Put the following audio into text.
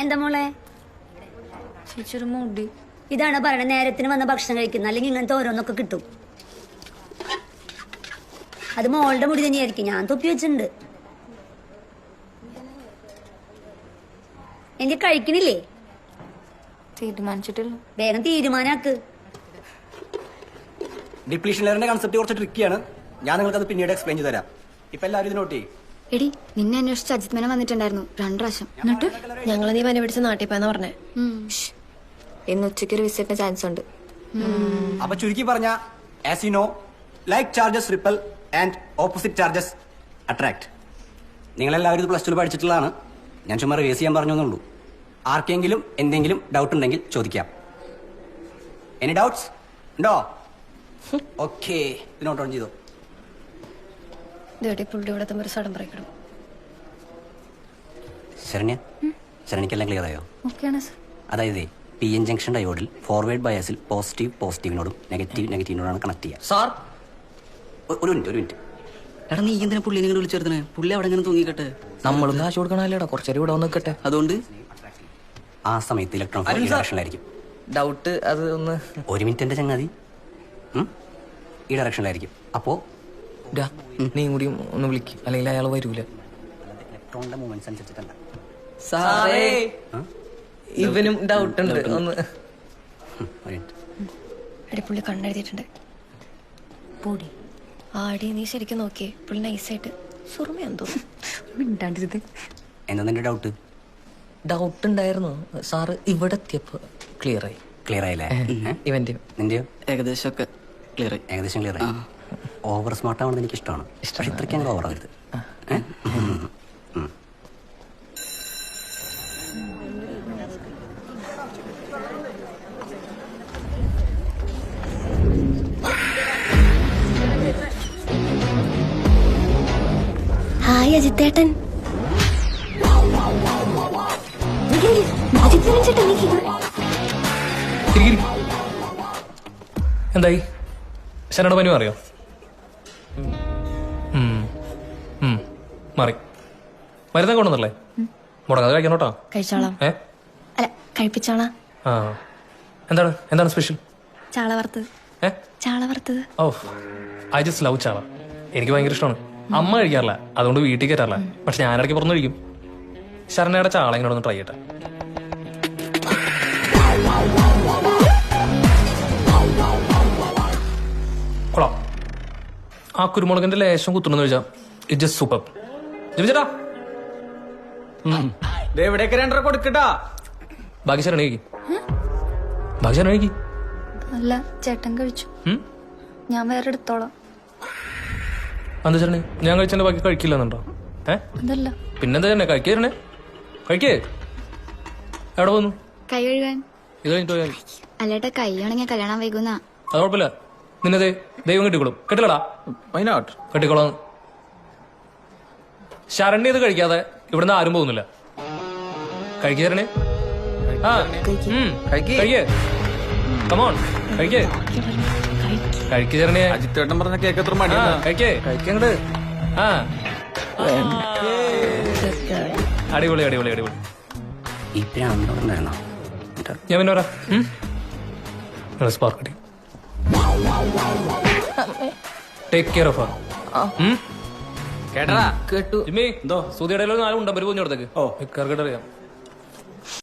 എന്താ മോളെ? ചേച്ചൊരു മുടി. ഇതാണ് പറയണ, നേരത്തിന് വന്ന ഭക്ഷണം കഴിക്കുന്ന, അല്ലെങ്കിൽ ഇങ്ങനത്തെ ഓരോന്നൊക്കെ കിട്ടും. അത് മോളുടെ മുടി തന്നെയായിരിക്കും, ഞാൻ തൊപ്പി വെച്ചിട്ടുണ്ട്. എനിക്ക് കഴിക്കണില്ലേ? തീരുമാനിച്ചിട്ടില്ല. വേഗം തീരുമാനാക്ക്. ഡിപ്ലീഷൻ ലെയറിന്റെ കൺസെപ്റ്റ് കുറച്ച് ട്രിക്കിയാണ്. ഞാൻ നിങ്ങൾക്ക് അത് പിന്നീട് എക്സ്പ്ലെയിൻ ചെയ്ത് തരാം. ഇപ്പൊ എല്ലാവരും ഇത് നോട്ട് ചെയ്യും. എടി, നിന്നെ അന്വേഷിച്ച് അജിത് മേനോൻ വന്നിട്ടുണ്ടായിരുന്നു 2 പ്രാവശ്യം. എന്നിട്ട് ഞങ്ങൾ നീ പനി പിടിച്ച് നാട്ടിൽ പോയെന്നാ പറഞ്ഞേ. ഇന്ന് ഉച്ചയ്ക്ക് ഒരു വിസിറ്റിന് ചാൻസ് ഉണ്ട്. അപ്പൊ ചുരുക്കി പറഞ്ഞ, as you know, like charges ripple and opposite charges attract. നിങ്ങളെല്ലാവരും ഇത് പ്ലസ് ടു പഠിച്ചിട്ടുള്ളതാണ്. ഞാൻ ചുമ്മാ റിവേഴ്സ് ചെയ്യാൻ പറഞ്ഞെന്നുള്ളൂ. ആർക്കെങ്കിലും എന്തെങ്കിലും ഡൗട്ട് ഉണ്ടെങ്കിൽ ചോദിക്കാം. എനി ഡൗട്ട്സ് ഉണ്ടോ? ഓക്കെ, ഇത് നോട്ട് ഓൺ ചെയ്തോ. ഇതേടി പുള്ളി ഇവിടെ തമ്മിൽ സടം പറയിക്കണം. ശരണ്യ, ശരണ്യക്കെല്ലാം ക്ലിയർ ആയോ? ഓക്കെയാണ് സർ. അതായത് പി എൻ ജംഗ്ഷൻ ഡയോഡിൽ ഫോർവേഡ് ബയാസിൽ പോസിറ്റീവ് പോസിറ്റീവിനോടും നെഗറ്റീവ് നെഗറ്റീവിനോടാണ് കണക്ട് ചെയ്യുക. സാർ, ഒരു മിനിറ്റ്. എടാ നീ എന്തിനാ പുള്ളി നിങ്ങൾ വിളിച്ചെടുത്തേ? പുള്ളി അവിടെ ഇങ്ങനെ തൂങ്ങിക്കട്ടെ. നമ്മളും കാശ് കൊടുക്കണല്ലേടാ, കുറച്ചേരം ഇവിടെ വന്ന് നിൽക്കട്ടെ. അതുകൊണ്ട് ആ സമയത്ത് ഇലക്ട്രോൺ ഫ്ലോ ഈ ഡയറക്ഷനിലായിരിക്കും. ഡൗട്ട് അത് ഒന്ന്. ഒരു മിനിറ്റ് എന്റെ ചങ്ങാതി, ഈ ഡയറക്ഷനിലായിരിക്കും. അപ്പോ നീ കൂടി ഒന്ന് വിളിക്കും, അല്ലെങ്കിൽ അയാൾ വരൂല. ഇലക്ട്രോണിന്റെ മൂവ്മെന്റ്സ് അനുസരിച്ചിട്ടല്ല. സാറേ, ഇവനും ഡൗട്ട് ഉണ്ട് ഒന്ന്. എടി പുള്ളി കണ്ണെഴുതിയിട്ടുണ്ട്. പൊടി ആടി നീ ശരിക്കും നോക്കിയേ, പുള്ളി നൈസായിട്ട് സുറുമയെന്തോ മിണ്ടാണ്ടിരുത്. എന്താ നിന്റെ ഡൗട്ട്? ഡൗട്ട് ഉണ്ടായിരുന്നു സാറ്, ഇവിടെ എത്തിയപ്പോ ക്ലിയർ ആയി. ക്ലിയർ ആയില്ലേ? ഇവന്റെ നിന്റെയോ? ഏകദേശമൊക്കെ ക്ലിയർ ആയി. ഏകദേശം ക്ലിയർ ആയി. ഓവർ സ്മാർട്ട് ആവണമെന്ന് എനിക്ക് ഇഷ്ടമാണ്. പക്ഷെ ഇത്രയ്ക്ക് അങ്ങനെ ഓവർ ആവരുത്. ഹായ് അജിത്തേട്ടൻ. എന്തായി? ശരണയുടെ പനി മാറിയോ? മാറി. മരുന്നൊക്കെ കൊണ്ടുവന്നല്ലേ? മുടങ്ങാതെ കഴിക്കണോട്ടോ. കഴിച്ചോളാം. അല്ല, കഴിപ്പിച്ചോളാം. ആ, എന്താണ് സ്പെഷ്യൽ? ചാള വറുത്തത്. ചാള വറുത്തത്. ഓ, ഐ ജസ്റ്റ് ലവ് ചാള. എനിക്ക് ഭയങ്കര ഇഷ്ടമാണ്. അമ്മ കഴിക്കാറില്ല, അതുകൊണ്ട് വീട്ടിൽ കയറ്റാറില്ല. പക്ഷെ ഞാനിടയ്ക്ക് പുറന്നു കഴിക്കും. ശരണയുടെ ചാള ഇങ്ങനെ ഒന്ന് ട്രൈ ചെയ്യട്ടെ. കൊള്ളാം. ആ കുരുമുളകിന്റെ ലേശം കുത്തുണെന്ന് ചോദിച്ചാൽ ഇറ്റ് ജസ്റ്റ് സൂപ്പർ. ചേട്ടാ എവിടെയൊക്കെ 2.5 കൊടുക്കട്ടാ. ബാക്കി ശരണ കഴിക്കും. ബാക്കി ശരണ കഴിക്കും. അല്ല, ചേട്ടൻ കഴിച്ചു, ഞാൻ വേറെ എടുത്തോളാം. എന്താ ചേട്ടനെ ഞാൻ കഴിച്ചെന്റെ ബാക്കി കഴിക്കില്ലെന്നുണ്ടോ? അതല്ല പിന്നെന്താ ചേട്ടനെ കഴിക്കേ? കഴിക്കേ. എവിടെ പോന്നു? കൈ കഴുകാൻ. ഇത് കഴിഞ്ഞിട്ട് പോയാൽ അല്ലേട്ടാ, കൈ ഉണങ്ങിയ കല്യാണം വൈകുന്ന. അത് കുഴപ്പമില്ല. നിന്നതേ ദൈവം കെട്ടിക്കോളും. കെട്ടില്ലടാ, കെട്ടിക്കോളാം. ശരണ്യ ഇത് കഴിക്കാതെ ഇവിടുന്ന് ആരും പോകുന്നില്ല. കഴിക്കേ ശരണേ. ആ കഴിക്കേ. കമോൺ കഴിക്കേ. കഴിക്കേ ശരണേ. അജിത്തേട്ടൻ പറഞ്ഞ കേക്ക് എത്ര മടി. കഴിക്കേ. കഴിക്കണ്ട്. ആ, അടിപൊളി അടിപൊളി അടിപൊളി. ഈ പ്രാന്തോണ്ടായിരുന്നോ? ഞാൻ പിന്നെ വരാം. Spark take care of. കേട്ടറാ? കേട്ടു. ജിമ്മി, സൂതിയുടെ 4 ഉണ്ടമ്പര് പോഞ്ഞു കൊടുത്തേക്ക്. ഓ, ഇക്കറിയാം.